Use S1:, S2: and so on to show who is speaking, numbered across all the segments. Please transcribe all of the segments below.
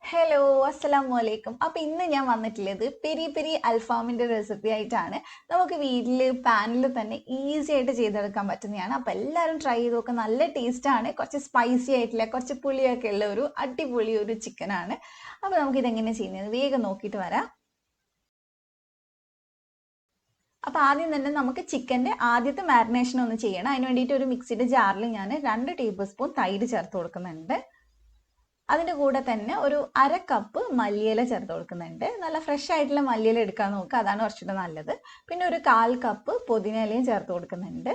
S1: Hello അസ്സലാമു അലൈക്കും. അപ്പോൾ ഇന്ന് ഞാൻ വന്നിട്ടുള്ളത് പെരി പെരി അൽഫാമിൻ്റെ റെസിപ്പി ആയിട്ടാണ്. നമുക്ക് വീട്ടിൽ പാനിൽ തന്നെ ഈസി ആയിട്ട് ചെയ്തെടുക്കാൻ പറ്റുന്നതാണ്. അപ്പോൾ എല്ലാവരും ട്രൈ ചെയ്ത് നോക്കുക. നല്ല ടേസ്റ്റാണ്. കുറച്ച് സ്പൈസി ആയിട്ടുള്ള കുറച്ച് പുളിയൊക്കെ ഉള്ള ഒരു അടിപൊളി ഒരു ചിക്കനാണ്. അപ്പോൾ നമുക്കിതെങ്ങനെ ചെയ്യുന്നത് വേഗം നോക്കിയിട്ട് വരാം. അപ്പോൾ ആദ്യം തന്നെ നമുക്ക് ചിക്കൻ്റെ ആദ്യത്തെ മാരിനേഷൻ ഒന്ന് ചെയ്യണം. അതിന് വേണ്ടിയിട്ട് ഒരു മിക്സിയുടെ ജാറിൽ ഞാൻ 2 ടേബിൾ സ്പൂൺ തൈര് ചേർത്ത് കൊടുക്കുന്നുണ്ട്. അതിൻ്റെ കൂടെ തന്നെ ഒരു 1/2 കപ്പ് മല്ലിയില ചേർത്ത് കൊടുക്കുന്നുണ്ട്. നല്ല ഫ്രഷ് ആയിട്ടുള്ള മല്ലിയില എടുക്കാൻ നോക്കുക, അതാണ് കുറച്ചുകൂടെ നല്ലത്. പിന്നെ ഒരു 1/4 കപ്പ് പുതിനയിലയും ചേർത്ത് കൊടുക്കുന്നുണ്ട്.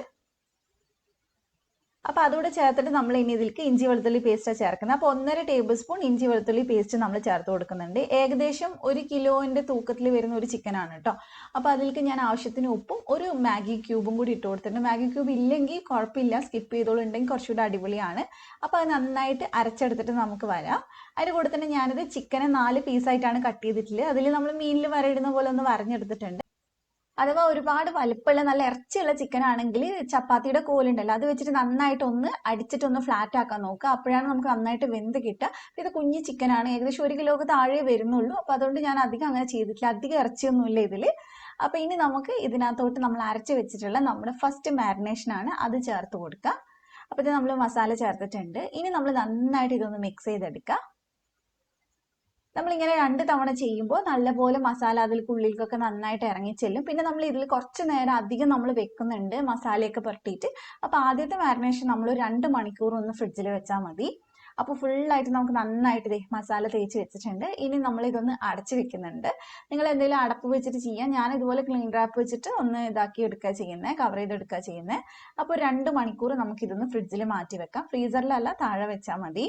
S1: അപ്പോൾ അതുകൂടെ ചേർത്തിട്ട് നമ്മൾ ഇനി ഇതിലേക്ക് ഇഞ്ചി വെളുത്തുള്ളി പേസ്റ്റാണ് ചേർക്കുന്നത്. അപ്പോൾ 1.5 ടേബിൾ സ്പൂൺ ഇഞ്ചി വെളുത്തുള്ളി പേസ്റ്റ് നമ്മൾ ചേർത്ത് കൊടുക്കുന്നുണ്ട്. ഏകദേശം 1 കിലോൻ്റെ തൂക്കത്തിൽ വരുന്ന ഒരു ചിക്കനാണ് കേട്ടോ. അപ്പോൾ അതിലേക്ക് ഞാൻ ആവശ്യത്തിന് ഉപ്പും ഒരു മാഗി ക്യൂബും കൂടി ഇട്ട് കൊടുത്തിട്ടുണ്ട്. മാഗി ക്യൂബ് ഇല്ലെങ്കിൽ കുഴപ്പമില്ല, സ്കിപ്പ് ചെയ്തോളുണ്ടെങ്കിൽ കുറച്ചുകൂടി അടിപൊളിയാണ്. അപ്പോൾ അത് നന്നായിട്ട് അരച്ചെടുത്തിട്ട് നമുക്ക് വരാം. അതിൻ്റെ കൂടെ തന്നെ ഞാനിത് ചിക്കനെ 4 പീസായിട്ടാണ് കട്ട് ചെയ്തിട്ടുള്ളത്. അതിൽ നമ്മൾ മീനിൽ വരയിടുന്ന പോലെ ഒന്ന് വരഞ്ഞെടുത്തിട്ടുണ്ട്. അഥവാ ഒരുപാട് വലിപ്പമുള്ള നല്ല ഇറച്ചിയുള്ള ചിക്കൻ ആണെങ്കിൽ ചപ്പാത്തിയുടെ കോലുണ്ടല്ലോ അത് വെച്ചിട്ട് നന്നായിട്ട് ഒന്ന് അടിച്ചിട്ടൊന്ന് ഫ്ലാറ്റ് ആക്കാൻ നോക്കുക. അപ്പോഴാണ് നമുക്ക് നന്നായിട്ട് വെന്ത് കിട്ടുക. ഇത് കുഞ്ഞു ചിക്കനാണ്, ഏകദേശം 1 കിലോക്ക് താഴെ വരുന്നുള്ളൂ. അപ്പോൾ അതുകൊണ്ട് ഞാൻ അധികം അങ്ങനെ ചെയ്തിട്ടില്ല, അധികം ഇറച്ചിയൊന്നുമില്ല ഇതിൽ. അപ്പോൾ ഇനി നമുക്ക് ഇതിനകത്തോട്ട് നമ്മൾ അരച്ച് വെച്ചിട്ടുള്ള നമ്മുടെ ഫസ്റ്റ് മാരിനേഷനാണ്, അത് ചേർത്ത് കൊടുക്കുക. അപ്പോൾ ഇത് നമ്മൾ മസാല ചേർത്തിട്ടുണ്ട്. ഇനി നമ്മൾ നന്നായിട്ട് ഇതൊന്ന് മിക്സ് ചെയ്തെടുക്കുക. നമ്മളിങ്ങനെ 2 തവണ ചെയ്യുമ്പോൾ നല്ലപോലെ മസാല അതിൽക്കുള്ളിലേക്കൊക്കെ നന്നായിട്ട് ഇറങ്ങിച്ചെല്ലും. പിന്നെ നമ്മൾ ഇതിൽ കുറച്ച് നേരം അധികം നമ്മൾ വെക്കുന്നുണ്ട് മസാലയൊക്കെ പുരട്ടിയിട്ട്. അപ്പോൾ ആദ്യത്തെ മാരിനേഷൻ നമ്മൾ 2 മണിക്കൂർ ഒന്ന് ഫ്രിഡ്ജിൽ വെച്ചാൽ മതി. അപ്പോൾ ഫുള്ളായിട്ട് നമുക്ക് നന്നായിട്ട് മസാല തേച്ച് വെച്ചിട്ടുണ്ട്. ഇനി നമ്മൾ ഇതൊന്ന് അടച്ച് വെക്കുന്നുണ്ട്. നിങ്ങൾ എന്തെങ്കിലും അടപ്പ് വെച്ചിട്ട് ചെയ്യാം. ഞാൻ ഇതുപോലെ ക്ലീൻ റാപ്പ് വെച്ചിട്ട് ഒന്ന് ഇതാക്കി എടുക്കുക ചെയ്യുന്നത്, കവർ ചെയ്തെടുക്കുക ചെയ്യുന്നത്. അപ്പോൾ 2 മണിക്കൂർ നമുക്കിതൊന്ന് ഫ്രിഡ്ജിൽ മാറ്റി വെക്കാം. ഫ്രീസറിലല്ല, താഴെ വെച്ചാൽ മതി.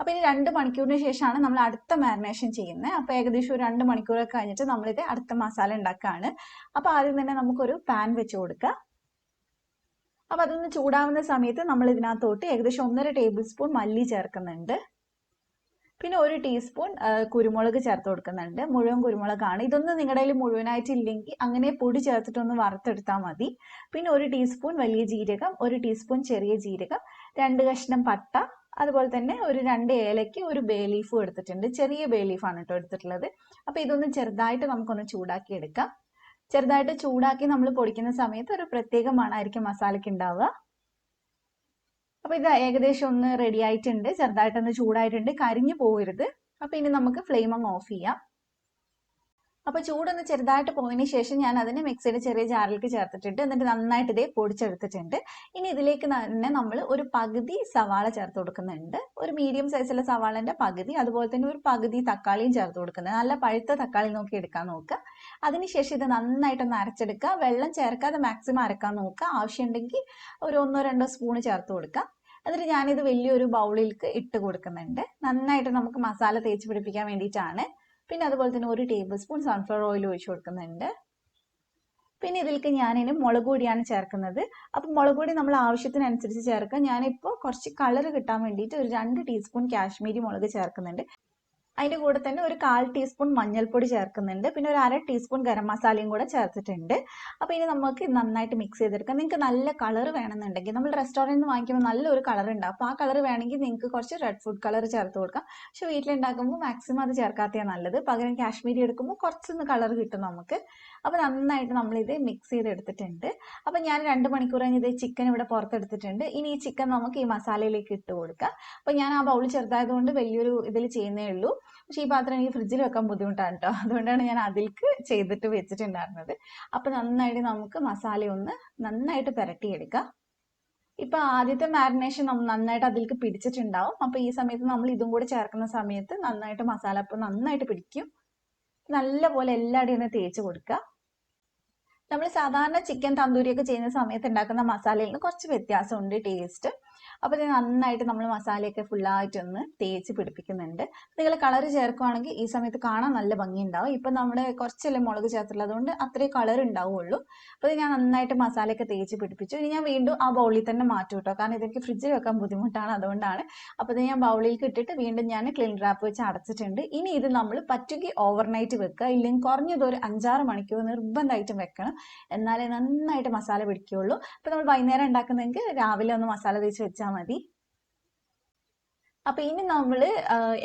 S1: അപ്പോൾ ഇനി 2 മണിക്കൂറിന് ശേഷമാണ് നമ്മൾ അടുത്ത മാരിനേഷൻ ചെയ്യുന്നത്. അപ്പോൾ ഏകദേശം ഒരു 2 മണിക്കൂറൊക്കെ കഴിഞ്ഞിട്ട് നമ്മളിത് അടുത്ത മസാല ഉണ്ടാക്കുകയാണ്. അപ്പോൾ ആദ്യം തന്നെ നമുക്കൊരു പാൻ വെച്ച് കൊടുക്കുക. അപ്പോൾ അതൊന്ന് ചൂടാവുന്ന സമയത്ത് നമ്മൾ ഇതിനകത്തോട്ട് ഏകദേശം 1.5 ടേബിൾ സ്പൂൺ മല്ലി ചേർക്കുന്നുണ്ട്. പിന്നെ 1 ടീസ്പൂൺ കുരുമുളക് ചേർത്ത് കൊടുക്കുന്നുണ്ട്. മുഴുവൻ കുരുമുളകാണ്. ഇതൊന്നും നിങ്ങളുടെ കയ്യിൽ മുഴുവനായിട്ട് ഇല്ലെങ്കിൽ അങ്ങനെ പൊടി ചേർത്തിട്ടൊന്ന് വറുത്തെടുത്താൽ മതി. പിന്നെ 1 ടീസ്പൂൺ വലിയ ജീരകം, 1 ടീസ്പൂൺ ചെറിയ ജീരകം, 2 കഷ്ണം പട്ട, അതുപോലെ തന്നെ ഒരു 2 ഏലയ്ക്ക്, ഒരു ബേ ലീഫും എടുത്തിട്ടുണ്ട്. ചെറിയ ബേ ലീഫാണ് കേട്ടോ എടുത്തിട്ടുള്ളത്. അപ്പോൾ ഇതൊന്ന് ചെറുതായിട്ട് നമുക്കൊന്ന് ചൂടാക്കി എടുക്കാം. ചെറുതായിട്ട് ചൂടാക്കി നമ്മൾ പൊടിക്കുന്ന സമയത്ത് ഒരു പ്രത്യേക മണമായിരിക്കും മസാലയ്ക്ക് ഉണ്ടാവുക. അപ്പോൾ ഇത് ഏകദേശം ഒന്ന് റെഡി ആയിട്ടുണ്ട്, ചെറുതായിട്ടൊന്ന് ചൂടായിട്ടുണ്ട്, കരിഞ്ഞു പോകരുത്. അപ്പോൾ ഇനി നമുക്ക് ഫ്ലെയിം അങ്ങ് ഓഫ് ചെയ്യാം. അപ്പോൾ ചൂടൊന്ന് ചെറുതായിട്ട് പോയതിന് ശേഷം ഞാൻ അതിനെ മിക്സിയുടെ ചെറിയ ജാറിലേക്ക് ചേർത്തിട്ടുണ്ട്. എന്നിട്ട് നന്നായിട്ട് ഇതേ പൊടിച്ചെടുത്തിട്ടുണ്ട്. ഇനി ഇതിലേക്ക് തന്നെ നമ്മൾ ഒരു പകുതി സവാള ചേർത്ത് കൊടുക്കുന്നുണ്ട്. ഒരു മീഡിയം സൈസുള്ള സവാളൻ്റെ പകുതി, അതുപോലെ തന്നെ ഒരു പകുതി തക്കാളിയും ചേർത്ത് കൊടുക്കുന്നത്. നല്ല പഴുത്ത തക്കാളി നോക്കി എടുക്കാൻ നോക്കുക. അതിനുശേഷം ഇത് നന്നായിട്ടൊന്ന് അരച്ചെടുക്കുക. വെള്ളം ചേർക്കാതെ മാക്സിമം അരക്കാൻ നോക്കുക. ആവശ്യമുണ്ടെങ്കിൽ ഒരു 1-2 സ്പൂൺ ചേർത്ത് കൊടുക്കുക. എന്നിട്ട് ഞാനിത് വലിയൊരു ബൗളിലേക്ക് ഇട്ട് കൊടുക്കുന്നുണ്ട്. നന്നായിട്ട് നമുക്ക് മസാല തേച്ച് പിടിപ്പിക്കാൻ വേണ്ടിയിട്ടാണ്. പിന്നെ അതുപോലെ തന്നെ 1 ടേബിൾ സ്പൂൺ സൺഫ്ലവർ ഓയിൽ ഒഴിച്ച് കൊടുക്കുന്നുണ്ട്. പിന്നെ ഇതിലേക്ക് ഞാനിനി മുളക് പൊടിയാണ് ചേർക്കുന്നത്. അപ്പോൾ മുളക് പൊടി നമ്മൾ ആവശ്യത്തിനനുസരിച്ച് ചേർക്കുക. ഞാനിപ്പോൾ കുറച്ച് കളർ കിട്ടാൻ വേണ്ടിയിട്ട് ഒരു 2 ടീസ്പൂൺ കാശ്മീരി മുളക് ചേർക്കുന്നുണ്ട്. അതിൻ്റെ കൂടെ തന്നെ ഒരു 1/4 ടീസ്പൂൺ മഞ്ഞൾപ്പൊടി ചേർക്കുന്നുണ്ട്. പിന്നെ ഒരു 1/2 ടീസ്പൂൺ ഗരം മസാലയും കൂടെ ചേർത്തിട്ടുണ്ട്. അപ്പോൾ ഇനി നമുക്ക് നന്നായിട്ട് മിക്സ് ചെയ്തെടുക്കാം. നിങ്ങൾക്ക് നല്ല കളർ വേണമെന്നുണ്ടെങ്കിൽ നമ്മൾ റെസ്റ്റോറൻറ്റിൽ നിന്ന് വാങ്ങിക്കുമ്പോൾ നല്ലൊരു കളർ ഉണ്ടാവും. അപ്പോൾ ആ കളർ വേണമെങ്കിൽ നിങ്ങൾക്ക് കുറച്ച് റെഡ് ഫുഡ് കളർ ചേർത്ത് കൊടുക്കാം. പക്ഷെ വീട്ടിലുണ്ടാക്കുമ്പോൾ മാക്സിമം അത് ചേർക്കാത്തതാണ് നല്ലത്. പകരം കാശ്മീരി എടുക്കുമ്പോൾ കുറച്ചൊന്ന് കളർ കിട്ടും നമുക്ക്. അപ്പോൾ നന്നായിട്ട് നമ്മളിത് മിക്സ് ചെയ്തെടുത്തിട്ടുണ്ട്. അപ്പോൾ ഞാൻ 2 മണിക്കൂർ കഴിഞ്ഞ് ഇത് ചിക്കൻ ഇവിടെ പുറത്തെടുത്തിട്ടുണ്ട്. ഇനി ഈ ചിക്കൻ നമുക്ക് ഈ മസാലയിലേക്ക് ഇട്ട് കൊടുക്കാം. അപ്പോൾ ഞാൻ ആ ബൗൾ ചെറുതായതുകൊണ്ട് വലിയൊരു ഇതിൽ ചെയ്യുന്നേ ഉള്ളൂ. പക്ഷേ ഈ പാത്രം എനിക്ക് ഫ്രിഡ്ജിൽ വെക്കാൻ ബുദ്ധിമുട്ടാണ് കേട്ടോ. അതുകൊണ്ടാണ് ഞാൻ അതിലേക്ക് ചെയ്തിട്ട് വെച്ചിട്ടുണ്ടായിരുന്നത്. അപ്പോൾ നന്നായിട്ട് നമുക്ക് മസാല ഒന്ന് നന്നായിട്ട് പുരട്ടിയെടുക്കാം. ഇപ്പം ആദ്യത്തെ മാരിനേഷൻ നന്നായിട്ട് അതിലേക്ക് പിടിച്ചിട്ടുണ്ടാവും. അപ്പോൾ ഈ സമയത്ത് നമ്മൾ ഇതും കൂടി ചേർക്കുന്ന സമയത്ത് നന്നായിട്ട് മസാല അപ്പോൾ നന്നായിട്ട് പിടിക്കും. നല്ലപോലെ എല്ലായിടെയും ഒന്ന് തേച്ച് കൊടുക്കുക. നമ്മൾ സാധാരണ ചിക്കൻ തന്തൂരിയൊക്കെ ചെയ്യുന്ന സമയത്ത് ഉണ്ടാക്കുന്ന മസാലയിൽ നിന്ന് കുറച്ച് വ്യത്യാസമുണ്ട് ടേസ്റ്റ്. അപ്പോൾ ഇത് നന്നായിട്ട് നമ്മൾ മസാലയൊക്കെ ഫുള്ളായിട്ടൊന്ന് തേച്ച് പിടിപ്പിക്കുന്നുണ്ട്. നിങ്ങൾ കളർ ചേർക്കുകയാണെങ്കിൽ ഈ സമയത്ത് കാണാൻ നല്ല ഭംഗിയുണ്ടാവും. ഇപ്പം നമ്മുടെ കുറച്ചല്ലേ മുളക് ചേർത്തുള്ളത്, അതുകൊണ്ട് അത്രേ കളർ ഉണ്ടാവുള്ളൂ. അപ്പോൾ ഞാൻ നന്നായിട്ട് മസാലയൊക്കെ തേച്ച് പിടിപ്പിച്ചു. ഇനി ഞാൻ വീണ്ടും ആ ബൗളിൽ തന്നെ മാറ്റും കേട്ടോ, കാരണം ഇതൊക്കെ ഫ്രിഡ്ജിൽ വെക്കാൻ ബുദ്ധിമുട്ടാണ്, അതുകൊണ്ടാണ്. അപ്പോൾ ഇത് ഞാൻ ബൗളിലേക്ക് ഇട്ടിട്ട് വീണ്ടും ഞാൻ ക്ലീൻ റാപ്പ് വെച്ച് അടച്ചിട്ടുണ്ട്. ഇനി ഇത് നമ്മൾ പറ്റുകി ഓവർനൈറ്റ് വെക്കുക, ഇല്ലെങ്കിൽ കുറഞ്ഞത് ഒരു 5-6 മണിക്കൂർ നിർബന്ധമായിട്ടും വെക്കണം. എന്നാലേ നന്നായിട്ട് മസാല പിടിക്കുകയുള്ളൂ. അപ്പോൾ നമ്മൾ വൈകുന്നേരം ഉണ്ടാക്കുന്നെങ്കിൽ രാവിലെ ഒന്ന് മസാല തേച്ച് വെച്ചാൽ മതി. അപ്പൊ ഇനി നമ്മൾ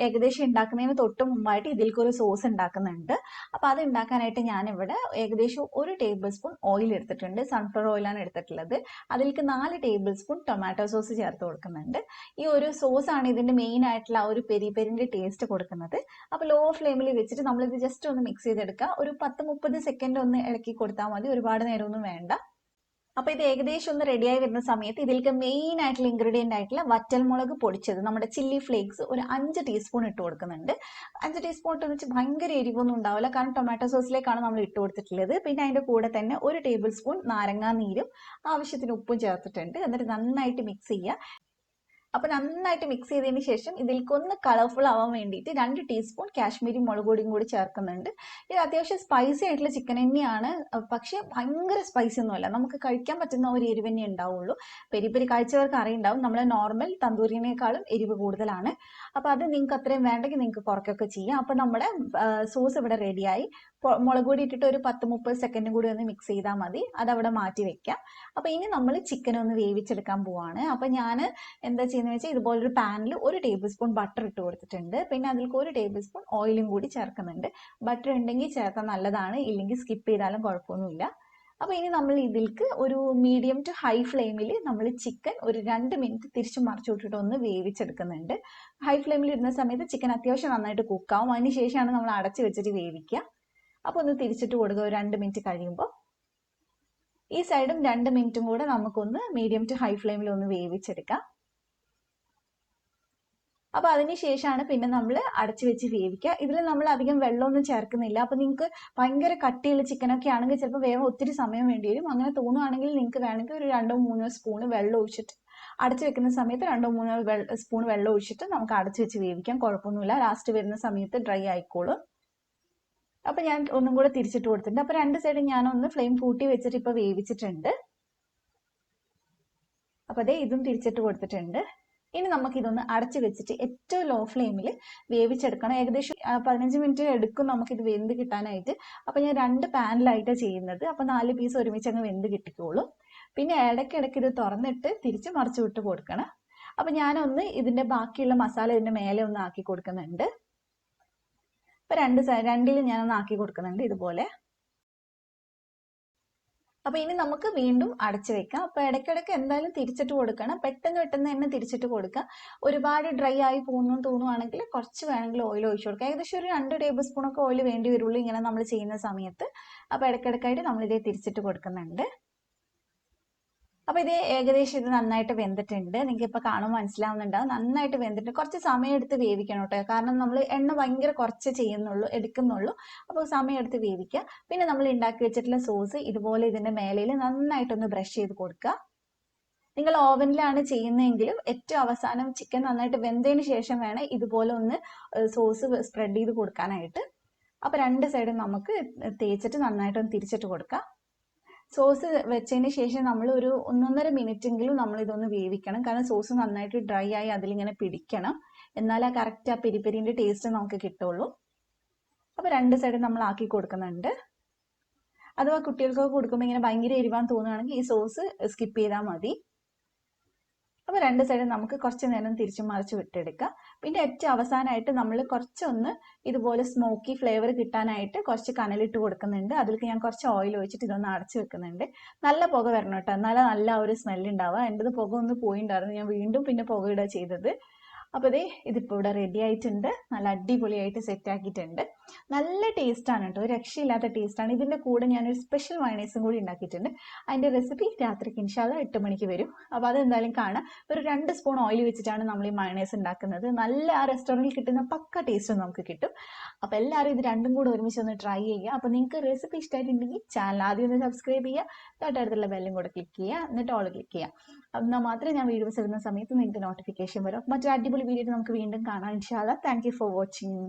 S1: ഏകദേശം ഉണ്ടാക്കുന്നതിന് തൊട്ട് മുമ്പായിട്ട് ഇതിലേക്ക് ഒരു സോസ് ഉണ്ടാക്കുന്നുണ്ട്. അപ്പൊ അത് ഉണ്ടാക്കാനായിട്ട് ഞാനിവിടെ ഏകദേശം 1 ടേബിൾ സ്പൂൺ ഓയിൽ എടുത്തിട്ടുണ്ട്. സൺഫ്ലവർ ഓയിലാണ് എടുത്തിട്ടുള്ളത്. അതിലേക്ക് 4 ടേബിൾ സ്പൂൺ ടൊമാറ്റോ സോസ് ചേർത്ത് കൊടുക്കുന്നുണ്ട്. ഈ ഒരു സോസ് ആണ് ഇതിന്റെ മെയിൻ ആയിട്ടുള്ള ആ ഒരു പെരി പെരിന്റെ ടേസ്റ്റ് കൊടുക്കുന്നത്. അപ്പൊ ലോ ഫ്ലെയിമിൽ വെച്ചിട്ട് നമ്മളിത് ജസ്റ്റ് ഒന്ന് മിക്സ് ചെയ്തെടുക്കുക. ഒരു 10-30 സെക്കൻഡ് ഒന്ന് ഇളക്കി കൊടുത്താൽ മതി, ഒരുപാട് നേരമൊന്നും വേണ്ട. അപ്പൊ ഇത് ഏകദേശം ഒന്ന് റെഡിയായി വരുന്ന സമയത്ത് ഇതിലേക്ക് മെയിൻ ആയിട്ടുള്ള ഇൻഗ്രീഡിയന്റ് ആയിട്ടുള്ള വറ്റൽമുളക് പൊടിച്ചത്, നമ്മുടെ ചില്ലി ഫ്ലേക്സ്, ഒരു 5 ടീസ്പൂൺ ഇട്ട് കൊടുക്കുന്നുണ്ട്. 5 ടീസ്പൂൺ ഇട്ടെന്ന് വെച്ചാൽ ഭയങ്കര എരിവൊന്നും ഉണ്ടാവില്ല, കാരണം ടൊമാറ്റോ സോസിലേക്കാണ് നമ്മൾ ഇട്ട് കൊടുത്തിട്ടുള്ളത്. പിന്നെ അതിന്റെ കൂടെ തന്നെ 1 ടേബിൾ സ്പൂൺ നാരങ്ങാ നീരും ആവശ്യത്തിന് ഉപ്പും ചേർത്തിട്ടുണ്ട്. എന്നിട്ട് നന്നായിട്ട് മിക്സ് ചെയ്യുക. അപ്പൊ നന്നായിട്ട് മിക്സ് ചെയ്തതിന് ശേഷം ഇതിലേക്ക് ഒന്ന് കളർഫുൾ ആവാൻ വേണ്ടിയിട്ട് 2 ടീസ്പൂൺ കാശ്മീരി മുളക് പൊടിയും കൂടി ചേർക്കുന്നുണ്ട്. ഇത് അത്യാവശ്യം സ്പൈസി ആയിട്ടുള്ള ചിക്കൻ തന്നെയാണ്, പക്ഷെ ഭയങ്കര സ്പൈസി ഒന്നുമല്ല, നമുക്ക് കഴിക്കാൻ പറ്റുന്ന ഒരു എരിവ് തന്നെ ഉണ്ടാവുള്ളൂ. പെരി പെരി കഴിച്ചവർക്ക് അറിയുണ്ടാവും, നമ്മളെ നോർമൽ തന്തൂരിനേക്കാളും എരിവ് കൂടുതലാണ്. അപ്പൊ അത് നിങ്ങൾക്ക് അത്രയും വേണ്ടെങ്കിൽ നിങ്ങൾക്ക് കുറയ്ക്കൊക്കെ ചെയ്യാം. അപ്പൊ നമ്മുടെ സോസ് ഇവിടെ റെഡിയായി. മുളക് പൊടി ഇട്ടിട്ട് ഒരു 10-30 സെക്കൻഡ് കൂടി ഒന്ന് മിക്സ് ചെയ്താൽ മതി. അതവിടെ മാറ്റി വെക്കാം. അപ്പൊ ഇനി നമ്മൾ ചിക്കൻ ഒന്ന് വേവിച്ചെടുക്കാൻ പോവാണ്. അപ്പൊ ഞാൻ എന്താ ചെയ്യുന്നത് വെച്ചാൽ ഇതുപോലൊരു പാനിൽ 1 ടേബിൾ സ്പൂൺ ബട്ടർ ഇട്ട് കൊടുത്തിട്ടുണ്ട്. പിന്നെ അതിലേക്ക് 1 ടേബിൾ സ്പൂൺ ഓയിലും കൂടി ചേർക്കുന്നുണ്ട്. ബട്ടർ ഉണ്ടെങ്കിൽ ചേർത്താൽ നല്ലതാണ്, ഇല്ലെങ്കിൽ സ്കിപ്പ് ചെയ്താലും കുഴപ്പമൊന്നുമില്ല. അപ്പൊ ഇനി നമ്മൾ ഇതിലേക്ക് ഒരു മീഡിയം ടു ഹൈ ഫ്ലെയിമിൽ നമ്മൾ ചിക്കൻ ഒരു 2 മിനിറ്റ് തിരിച്ചു മറിച്ചു വിട്ടിട്ട് ഒന്ന് വേവിച്ചെടുക്കുന്നുണ്ട്. ഹൈ ഫ്ലെയിമിൽ ഇടുന്ന സമയത്ത് ചിക്കൻ അത്യാവശ്യം നന്നായിട്ട് കുക്കാവും. അതിന് ശേഷമാണ് നമ്മൾ അടച്ചു വെച്ചിട്ട് വേവിക്കുക. അപ്പൊ ഒന്ന് തിരിച്ചിട്ട് കൊടുക്കുക ഒരു 2 മിനിറ്റ് കഴിയുമ്പോൾ. ഈ സൈഡും 2 മിനിറ്റും കൂടെ നമുക്കൊന്ന് മീഡിയം ടു ഹൈ ഫ്ലെയിമിൽ ഒന്ന് വേവിച്ചെടുക്കാം. അപ്പൊ അതിനുശേഷമാണ് പിന്നെ നമ്മൾ അടച്ചു വെച്ച് വേവിക്കുക. ഇതിൽ നമ്മൾ അധികം വെള്ളമൊന്നും ചേർക്കുന്നില്ല. അപ്പൊ നിങ്ങൾക്ക് ഭയങ്കര കട്ടിയുള്ള ചിക്കനൊക്കെ ആണെങ്കിൽ ചിലപ്പോൾ വേഗം ഒത്തിരി സമയം വേണ്ടി വരും. അങ്ങനെ തോന്നുകയാണെങ്കിൽ നിങ്ങൾക്ക് വേണമെങ്കിൽ ഒരു 2-3 സ്പൂൺ വെള്ളം ഒഴിച്ചിട്ട് അടച്ചു വെക്കുന്ന സമയത്ത് 2-3 സ്പൂൺ വെള്ളം ഒഴിച്ചിട്ട് നമുക്ക് അടച്ചു വെച്ച് വേവിക്കാം, കുഴപ്പമൊന്നുമില്ല. ലാസ്റ്റ് വരുന്ന സമയത്ത് ഡ്രൈ ആയിക്കോളും. അപ്പൊ ഞാൻ ഒന്നും കൂടെ തിരിച്ചിട്ട് കൊടുത്തിട്ടുണ്ട്. അപ്പൊ 2 സൈഡും ഞാനൊന്ന് ഫ്ലെയിം കൂട്ടി വെച്ചിട്ട് ഇപ്പൊ വേവിച്ചിട്ടുണ്ട്. അപ്പൊ അതേ ഇതും തിരിച്ചിട്ട് കൊടുത്തിട്ടുണ്ട്. ഇനി നമുക്ക് ഇതൊന്ന് അടച്ചു വെച്ചിട്ട് ഏറ്റവും ലോ ഫ്ലെയിമിൽ വേവിച്ചെടുക്കണം. ഏകദേശം 15 മിനിറ്റ് എടുക്കും നമുക്കിത് വെന്ത് കിട്ടാനായിട്ട്. അപ്പൊ ഞാൻ 2 പാനിലായിട്ടാണ് ചെയ്യുന്നത്. അപ്പൊ 4 പീസ് ഒരുമിച്ച് അങ്ങ് വെന്ത് കിട്ടിക്കോളും. പിന്നെ ഇടയ്ക്കിടയ്ക്ക് ഇത് തുറന്നിട്ട് തിരിച്ച് മറിച്ചു വിട്ട് കൊടുക്കണം. അപ്പൊ ഞാനൊന്ന് ഇതിന്റെ ബാക്കിയുള്ള മസാല ഇതിന്റെ മേലെ ഒന്ന് ആക്കി കൊടുക്കുന്നുണ്ട്. അപ്പൊ രണ്ടിലും ഞാനൊന്ന് ആക്കി കൊടുക്കുന്നുണ്ട് ഇതുപോലെ. അപ്പൊ ഇനി നമുക്ക് വീണ്ടും അടച്ചു വെക്കാം. അപ്പൊ ഇടയ്ക്കിടയ്ക്ക് എന്തായാലും തിരിച്ചിട്ട് കൊടുക്കണം. പെട്ടെന്ന് തന്നെ തിരിച്ചിട്ട് കൊടുക്കുക. ഒരുപാട് ഡ്രൈ ആയി പോകുന്നു തോന്നുവാണെങ്കിൽ കുറച്ച് വേണമെങ്കിൽ ഓയിൽ ഒഴിച്ചു കൊടുക്കുക. ഏകദേശം ഒരു 2 ടേബിൾ സ്പൂൺ ഒക്കെ ഓയിൽ വേണ്ടി വരുള്ളൂ ഇങ്ങനെ നമ്മൾ ചെയ്യുന്ന സമയത്ത്. അപ്പൊ ഇടയ്ക്കിടയ്ക്കായിട്ട് നമ്മളിതേ തിരിച്ചിട്ട് കൊടുക്കുന്നുണ്ട്. അപ്പൊ ഇത് ഏകദേശം ഇത് നന്നായിട്ട് വെന്തിട്ടുണ്ട്. നിങ്ങൾക്ക് ഇപ്പൊ കാണുമ്പോൾ മനസ്സിലാവുന്നുണ്ടാവും, നന്നായിട്ട് വെന്തിട്ട്. കുറച്ച് സമയം എടുത്ത് വേവിക്കണം കേട്ടോ, കാരണം നമ്മൾ എണ്ണ ഭയങ്കര കുറച്ച് എടുക്കുന്നുള്ളൂ. അപ്പോൾ സമയം എടുത്ത് വേവിക്കുക. പിന്നെ നമ്മൾ ഉണ്ടാക്കി വെച്ചിട്ടുള്ള സോസ് ഇതുപോലെ ഇതിന്റെ മേലയിൽ നന്നായിട്ടൊന്ന് ബ്രഷ് ചെയ്ത് കൊടുക്കുക. നിങ്ങൾ ഓവനിലാണ് ചെയ്യുന്നതെങ്കിലും ഏറ്റവും അവസാനം ചിക്കൻ നന്നായിട്ട് വെന്തതിന് ശേഷം വേണം ഇതുപോലെ ഒന്ന് സോസ് സ്പ്രെഡ് ചെയ്ത് കൊടുക്കാനായിട്ട്. അപ്പൊ 2 സൈഡും നമുക്ക് തേച്ചിട്ട് നന്നായിട്ടൊന്ന് തിരിച്ചിട്ട് കൊടുക്കാം. സോസ് വെച്ചതിന് ശേഷം നമ്മൾ ഒരു 1-1.5 മിനിറ്റ് എങ്കിലും നമ്മൾ ഇതൊന്ന് വേവിക്കണം. കാരണം സോസ് നന്നായിട്ട് ഡ്രൈ ആയി അതിലിങ്ങനെ പിടിക്കണം, എന്നാൽ ആ കറക്റ്റ് ആ പെരി പെരിന്റെ ടേസ്റ്റ് നമുക്ക് കിട്ടുള്ളൂ. അപ്പൊ 2 സൈഡും നമ്മൾ ആക്കി കൊടുക്കുന്നുണ്ട്. അഥവാ കുട്ടികൾക്കൊക്കെ കൊടുക്കുമ്പോൾ ഇങ്ങനെ ഭയങ്കര എരിവാൻ തോന്നുകയാണെങ്കിൽ ഈ സോസ് സ്കിപ്പ് ചെയ്താൽ മതി. അപ്പൊ 2 സൈഡും നമുക്ക് കുറച്ച് നേരം തിരിച്ചു മറിച്ച് വിട്ടെടുക്കാം. പിന്നെ ഏറ്റവും അവസാനമായിട്ട് നമ്മൾ കുറച്ചൊന്ന് ഇതുപോലെ സ്മോക്കി ഫ്ലേവർ കിട്ടാനായിട്ട് കുറച്ച് കനലിട്ട് കൊടുക്കുന്നുണ്ട്. അതിലേക്ക് ഞാൻ കുറച്ച് ഓയിൽ ഒഴിച്ചിട്ട് ഇതൊന്ന് അടച്ചു വെക്കുന്നുണ്ട്. നല്ല പുക വരണം കേട്ടോ, എന്നാലും നല്ല ഒരു സ്മെല്ല് ഉണ്ടാവുക. എൻ്റെത് പുക ഒന്ന് പോയിണ്ടായിരുന്നു, ഞാൻ വീണ്ടും പിന്നെ പുക ഇടുക ചെയ്തത്. അപ്പോൾ ഇതിപ്പോൾ ഇവിടെ റെഡി ആയിട്ടുണ്ട്. നല്ല അടിപൊളിയായിട്ട് സെറ്റ് ആക്കിയിട്ടുണ്ട്. നല്ല ടേസ്റ്റാണ് കേട്ടോ, ഒരു രക്ഷയില്ലാത്ത ടേസ്റ്റാണ്. ഇതിൻ്റെ കൂടെ ഞാനൊരു സ്പെഷ്യൽ മയണൈസും കൂടി ഉണ്ടാക്കിയിട്ടുണ്ട്. അതിൻ്റെ റെസിപ്പി രാത്രിക്ക് ഇൻഷാല്ല 8 മണിക്ക് വരും. അപ്പോൾ അതെന്തായാലും കാണാം. ഒരു 2 സ്പൂൺ ഓയിൽ വെച്ചിട്ടാണ് നമ്മൾ ഈ മയണൈസ് ഉണ്ടാക്കുന്നത്. നല്ല ആ റെസ്റ്റോറൻറ്റിൽ കിട്ടുന്ന പക്ക ടേസ്റ്റ് നമുക്ക് കിട്ടും. അപ്പോൾ എല്ലാവരും ഇത് രണ്ടും കൂടെ ഒരുമിച്ച് ഒന്ന് ട്രൈ ചെയ്യുക. അപ്പോൾ നിങ്ങൾക്ക് റെസിപ്പി ഇഷ്ടമായിട്ടുണ്ടെങ്കിൽ ചാനൽ ആദ്യം ഒന്ന് സബ്സ്ക്രൈബ് ചെയ്യുക, തൊട്ടടുത്തുള്ള ബെല്ലും കൂടെ ക്ലിക്ക് ചെയ്യുക, എന്നിട്ട് ഓൾ ക്ലിക്ക് ചെയ്യുക. എന്നാൽ മാത്രമേ ഞാൻ വീഡിയോസ് ഇടുന്ന സമയത്ത് നിങ്ങൾക്ക് നോട്ടിഫിക്കേഷൻ വരും. മറ്റൊരു അടിപൊളി വീഡിയോ നമുക്ക് വീണ്ടും കാണാം ഇൻഷാ അല്ലാഹ്. Thank you for watching.